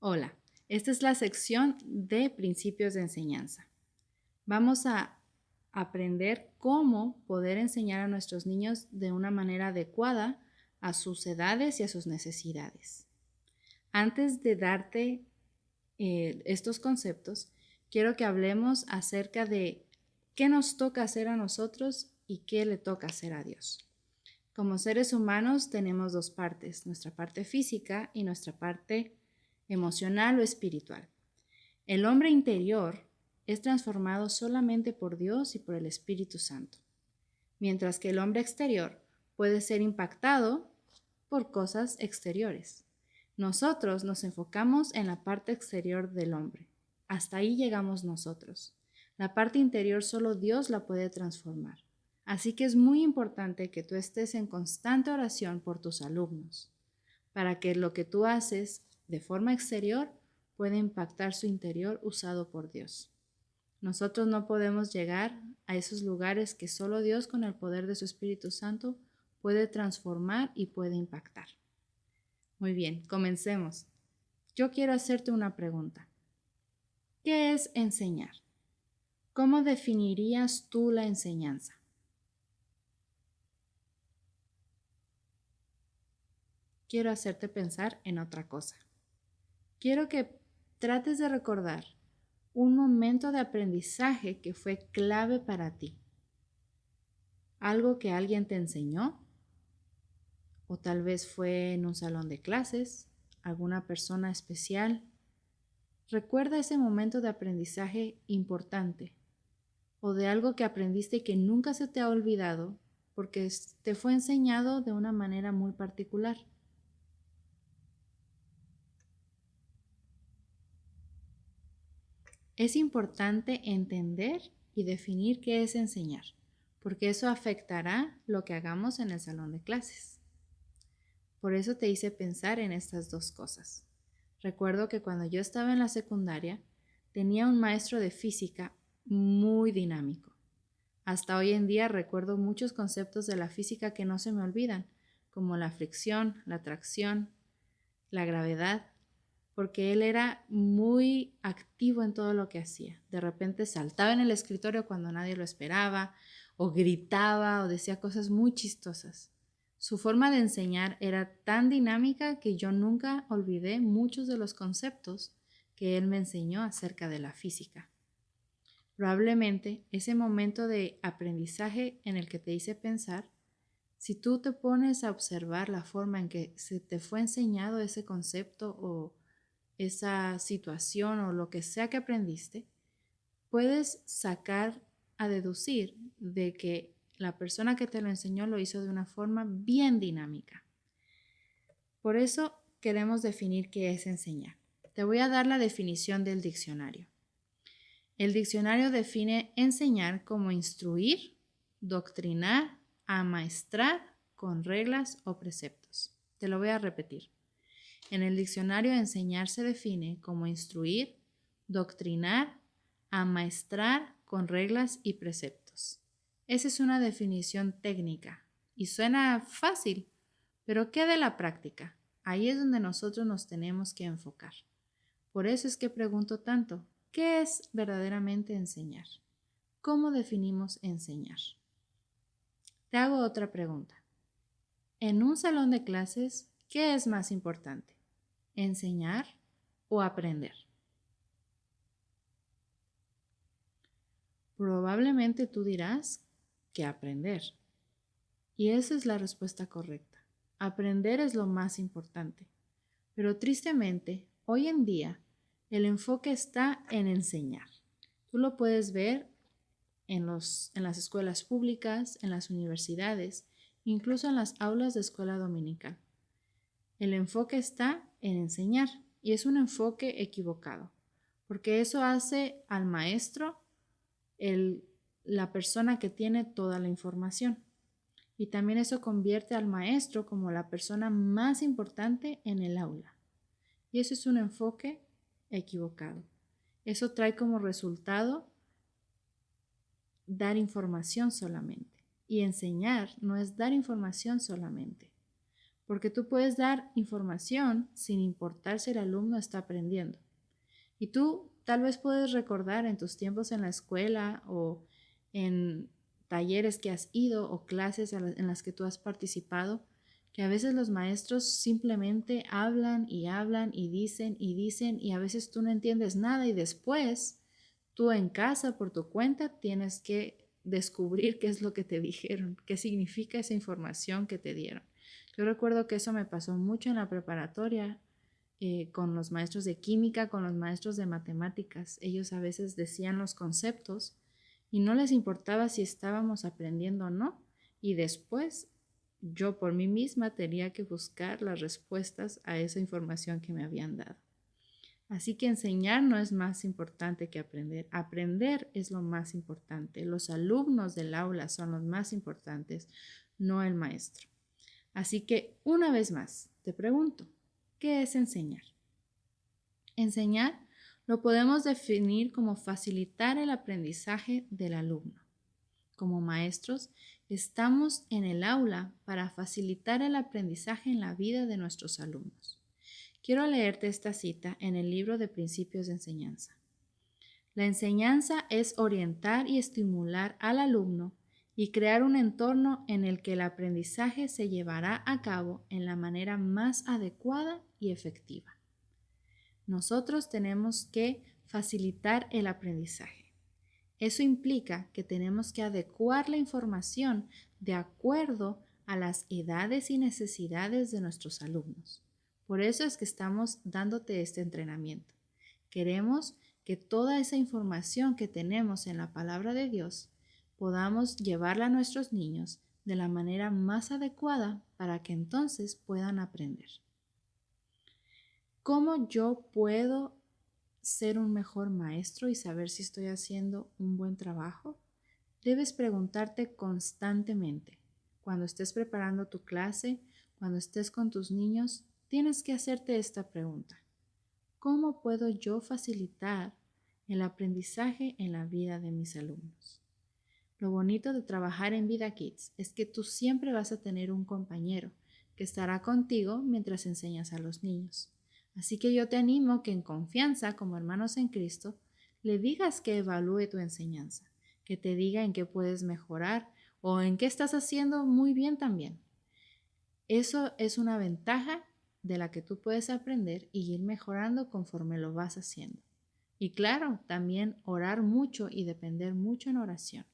Hola, esta es la sección de principios de enseñanza. Vamos a aprender cómo poder enseñar a nuestros niños de una manera adecuada a sus edades y a sus necesidades. Antes de darte estos conceptos, quiero que hablemos acerca de qué nos toca hacer a nosotros y qué le toca hacer a Dios. Como seres humanos tenemos dos partes, nuestra parte física y nuestra parte emocional o espiritual. El hombre interior es transformado solamente por Dios y por el Espíritu Santo, mientras que el hombre exterior puede ser impactado por cosas exteriores. Nosotros nos enfocamos en la parte exterior del hombre. Hasta ahí llegamos nosotros. La parte interior solo Dios la puede transformar. Así que es muy importante que tú estés en constante oración por tus alumnos, para que lo que tú haces de forma exterior pueda impactar su interior usado por Dios. Nosotros no podemos llegar a esos lugares que solo Dios con el poder de su Espíritu Santo puede transformar y puede impactar. Muy bien, comencemos. Yo quiero hacerte una pregunta. ¿Qué es enseñar? ¿Cómo definirías tú la enseñanza? Quiero hacerte pensar en otra cosa. Quiero que trates de recordar un momento de aprendizaje que fue clave para ti. Algo que alguien te enseñó, o tal vez fue en un salón de clases, alguna persona especial. Recuerda ese momento de aprendizaje importante o de algo que aprendiste y que nunca se te ha olvidado porque te fue enseñado de una manera muy particular. Es importante entender y definir qué es enseñar, porque eso afectará lo que hagamos en el salón de clases. Por eso te hice pensar en estas dos cosas. Recuerdo que cuando yo estaba en la secundaria, tenía un maestro de física muy dinámico. Hasta hoy en día recuerdo muchos conceptos de la física que no se me olvidan, como la fricción, la atracción, la gravedad, porque él era muy activo en todo lo que hacía. De repente saltaba en el escritorio cuando nadie lo esperaba, o gritaba, o decía cosas muy chistosas. Su forma de enseñar era tan dinámica que yo nunca olvidé muchos de los conceptos que él me enseñó acerca de la física. Probablemente ese momento de aprendizaje en el que te hice pensar, si tú te pones a observar la forma en que se te fue enseñado ese concepto o esa situación o lo que sea que aprendiste, puedes sacar a deducir de que la persona que te lo enseñó lo hizo de una forma bien dinámica. Por eso queremos definir qué es enseñar. Te voy a dar la definición del diccionario. El diccionario define enseñar como instruir, doctrinar, amaestrar con reglas o preceptos. Te lo voy a repetir. En el diccionario enseñar se define como instruir, doctrinar, amaestrar con reglas y preceptos. Esa es una definición técnica y suena fácil, pero ¿qué de la práctica? Ahí es donde nosotros nos tenemos que enfocar. Por eso es que pregunto tanto, ¿qué es verdaderamente enseñar? ¿Cómo definimos enseñar? Te hago otra pregunta. En un salón de clases, ¿qué es más importante? ¿Enseñar o aprender? Probablemente tú dirás que aprender. Y esa es la respuesta correcta. Aprender es lo más importante. Pero tristemente, hoy en día, el enfoque está en enseñar. Tú lo puedes ver en las escuelas públicas, en las universidades, incluso en las aulas de escuela dominical. El enfoque está en enseñar y es un enfoque equivocado, porque eso hace al maestro la persona que tiene toda la información. Y también eso convierte al maestro como la persona más importante en el aula. Y eso es un enfoque equivocado. Eso trae como resultado dar información solamente. Y enseñar no es dar información solamente. porque tú puedes dar información sin importar si el alumno está aprendiendo. Y tú tal vez puedes recordar en tus tiempos en la escuela o en talleres que has ido o clases en las que tú has participado, que a veces los maestros simplemente hablan y dicen y a veces tú no entiendes nada y después tú en casa por tu cuenta tienes que descubrir qué es lo que te dijeron, qué significa esa información que te dieron. Yo recuerdo que eso me pasó mucho en la preparatoria con los maestros de química, con los maestros de matemáticas. Ellos a veces decían los conceptos y no les importaba si estábamos aprendiendo o no. Y después yo por mí misma tenía que buscar las respuestas a esa información que me habían dado. Así que enseñar no es más importante que aprender. Aprender es lo más importante. Los alumnos del aula son los más importantes, no el maestro. Así que una vez más, te pregunto, ¿qué es enseñar? Enseñar lo podemos definir como facilitar el aprendizaje del alumno. Como maestros, estamos en el aula para facilitar el aprendizaje en la vida de nuestros alumnos. Quiero leerte esta cita en el libro de Principios de Enseñanza. La enseñanza es orientar y estimular al alumno y crear un entorno en el que el aprendizaje se llevará a cabo en la manera más adecuada y efectiva. Nosotros tenemos que facilitar el aprendizaje. Eso implica que tenemos que adecuar la información de acuerdo a las edades y necesidades de nuestros alumnos. Por eso es que estamos dándote este entrenamiento. Queremos que toda esa información que tenemos en la palabra de Dios podamos llevarla a nuestros niños de la manera más adecuada para que entonces puedan aprender. ¿Cómo yo puedo ser un mejor maestro y saber si estoy haciendo un buen trabajo? Debes preguntarte constantemente. Cuando estés preparando tu clase, cuando estés con tus niños, tienes que hacerte esta pregunta. ¿Cómo puedo yo facilitar el aprendizaje en la vida de mis alumnos? Lo bonito de trabajar en Vida Kids es que tú siempre vas a tener un compañero que estará contigo mientras enseñas a los niños. Así que yo te animo que en confianza, como hermanos en Cristo, le digas que evalúe tu enseñanza, que te diga en qué puedes mejorar o en qué estás haciendo muy bien también. Eso es una ventaja de la que tú puedes aprender y ir mejorando conforme lo vas haciendo. Y claro, también orar mucho y depender mucho en oración.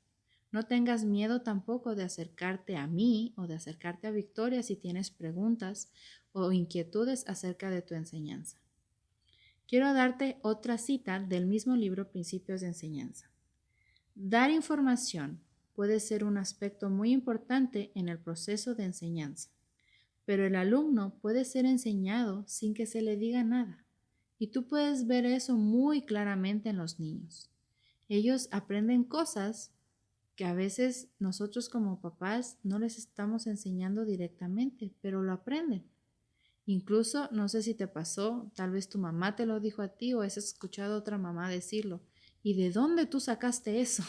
No tengas miedo tampoco de acercarte a mí o de acercarte a Victoria si tienes preguntas o inquietudes acerca de tu enseñanza. Quiero darte otra cita del mismo libro Principios de Enseñanza. Dar información puede ser un aspecto muy importante en el proceso de enseñanza, pero el alumno puede ser enseñado sin que se le diga nada. Y tú puedes ver eso muy claramente en los niños. Ellos aprenden cosas que a veces nosotros como papás no les estamos enseñando directamente, pero lo aprenden. Incluso, no sé si te pasó, tal vez tu mamá te lo dijo a ti o has escuchado a otra mamá decirlo. ¿Y de dónde tú sacaste eso?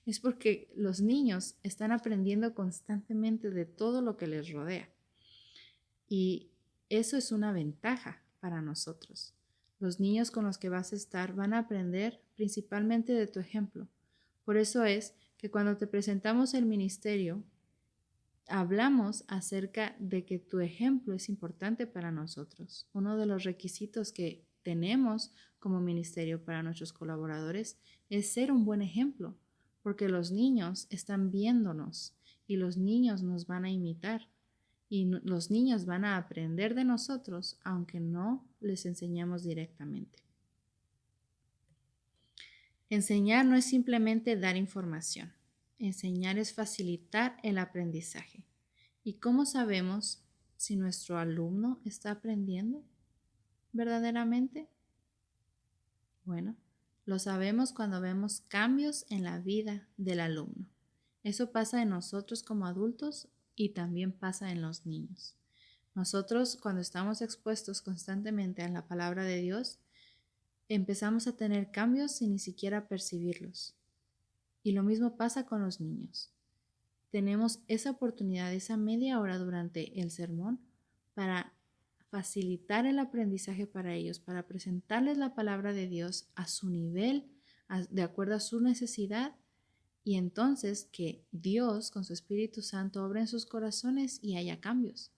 Es porque los niños están aprendiendo constantemente de todo lo que les rodea. Y eso es una ventaja para nosotros. Los niños con los que vas a estar van a aprender principalmente de tu ejemplo. Por eso es que cuando te presentamos el ministerio, hablamos acerca de que tu ejemplo es importante para nosotros. Uno de los requisitos que tenemos como ministerio para nuestros colaboradores es ser un buen ejemplo, porque los niños están viéndonos y los niños nos van a imitar y los niños van a aprender de nosotros aunque no les enseñemos directamente. Enseñar no es simplemente dar información. Enseñar es facilitar el aprendizaje. ¿Y cómo sabemos si nuestro alumno está aprendiendo verdaderamente? Bueno, lo sabemos cuando vemos cambios en la vida del alumno. Eso pasa en nosotros como adultos y también pasa en los niños. Nosotros, cuando estamos expuestos constantemente a la palabra de Dios, empezamos a tener cambios sin ni siquiera percibirlos. Y lo mismo pasa con los niños. Tenemos esa oportunidad, esa media hora durante el sermón, para facilitar el aprendizaje para ellos, para presentarles la palabra de Dios a su nivel, de acuerdo a su necesidad, y entonces que Dios con su Espíritu Santo obre en sus corazones y haya cambios.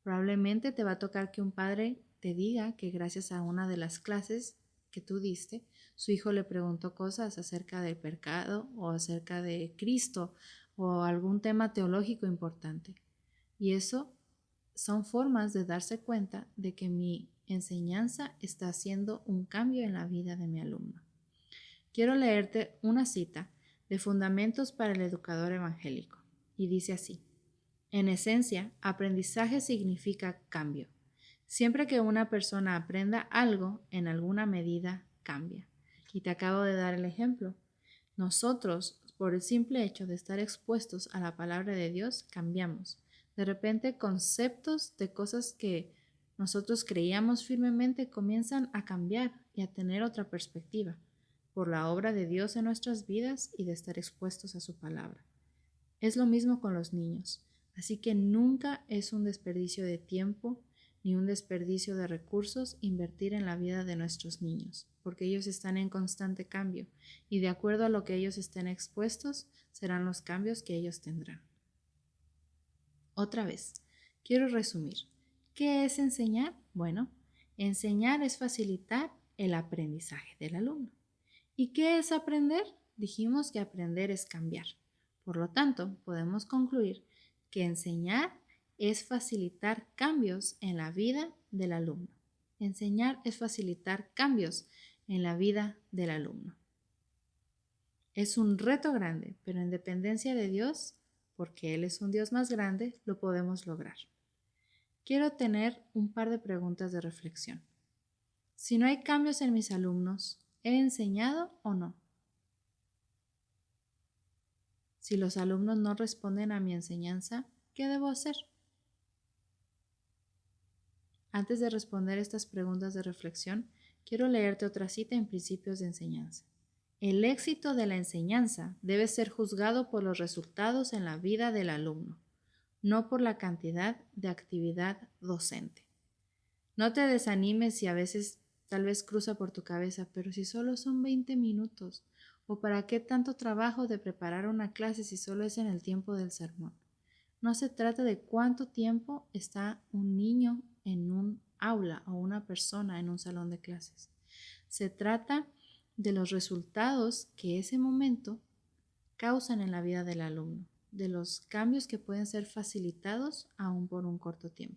Probablemente te va a tocar que un padre te diga que gracias a una de las clases que tú diste, su hijo le preguntó cosas acerca del pecado o acerca de Cristo o algún tema teológico importante. Y eso son formas de darse cuenta de que mi enseñanza está haciendo un cambio en la vida de mi alumno. Quiero leerte una cita de Fundamentos para el Educador Evangélico y dice así: en esencia, aprendizaje significa cambio. Siempre que una persona aprenda algo, en alguna medida cambia. Y te acabo de dar el ejemplo. Nosotros, por el simple hecho de estar expuestos a la palabra de Dios, cambiamos. De repente, conceptos de cosas que nosotros creíamos firmemente comienzan a cambiar y a tener otra perspectiva por la obra de Dios en nuestras vidas y de estar expuestos a su palabra. Es lo mismo con los niños, así que nunca es un desperdicio de tiempo ni un desperdicio de recursos invertir en la vida de nuestros niños, porque ellos están en constante cambio y de acuerdo a lo que ellos estén expuestos serán los cambios que ellos tendrán. Otra vez, quiero resumir. ¿Qué es enseñar? Bueno, enseñar es facilitar el aprendizaje del alumno. ¿Y qué es aprender? Dijimos que aprender es cambiar. Por lo tanto, podemos concluir que enseñar es facilitar cambios en la vida del alumno. Enseñar es facilitar cambios en la vida del alumno. Es un reto grande, pero en dependencia de Dios, porque Él es un Dios más grande, lo podemos lograr. Quiero tener un par de preguntas de reflexión. Si no hay cambios en mis alumnos, ¿he enseñado o no? Si los alumnos no responden a mi enseñanza, ¿qué debo hacer? Antes de responder estas preguntas de reflexión, quiero leerte otra cita en Principios de Enseñanza. El éxito de la enseñanza debe ser juzgado por los resultados en la vida del alumno, no por la cantidad de actividad docente. No te desanimes si a veces tal vez cruza por tu cabeza, pero si solo son 20 minutos, ¿o para qué tanto trabajo de preparar una clase si solo es en el tiempo del sermón? No se trata de cuánto tiempo está un niño en un aula o una persona en un salón de clases. Se trata de los resultados que ese momento causan en la vida del alumno, de los cambios que pueden ser facilitados aún por un corto tiempo.